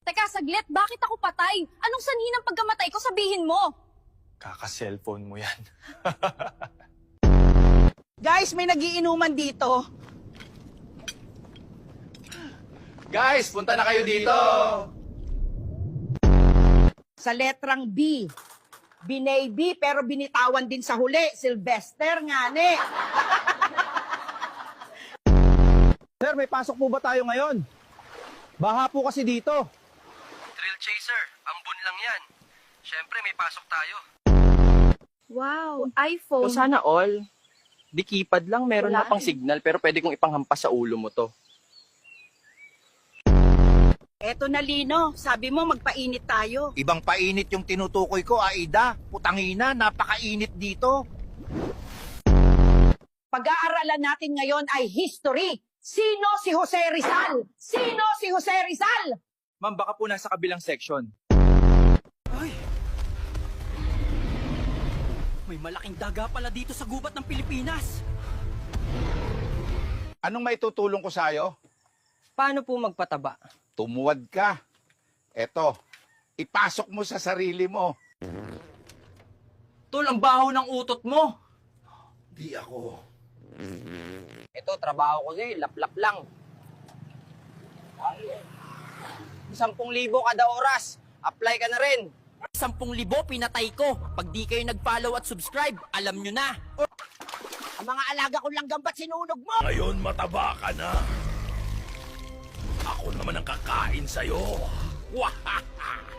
Teka, saglit. Bakit ako patay? Anong sanhi ng pagkamatay ko? Sabihin mo. Kaka-cellphone mo yan. Guys, may nagiinuman dito. Guys, punta na kayo dito! Sa letrang B. Binay-B pero binitawan din sa huli. Sylvester nga ne. Sir, may pasok po ba tayo ngayon? Baha po kasi dito. Thrill Chaser, ambon lang yan. Siyempre, may pasok tayo. Wow, So iPhone. sana all, di keypad lang, meron Wala na pang eh. signal, pero pwede kong ipanghampas sa ulo mo to. Eto na Lino, sabi mo magpainit tayo. Ibang painit yung tinutukoy ko, Aida. Putangina, napakainit dito. Pag-aaralan natin ngayon ay history. Sino si Jose Rizal? Sino si Jose Rizal? Ma'am, baka po nasa kabilang section. May malaking daga pala dito sa gubat ng Pilipinas. Anong may tutulong ko sa'yo? Paano po magpataba? Tumuwad ka. Eto, ipasok mo sa sarili mo. Tol, ang baho ng utot mo. Di ako. Ito, trabaho ko sa'yo, lap-lap lang. 10,000 kada oras. Apply ka na rin. 10,000 pinatay ko. Pag di kayo nag-follow at subscribe, alam nyo na. Ang mga alaga ko lang gambat sinunog mo. Ngayon mataba ka na. Ako naman ang kakain sa'yo. Wahaha!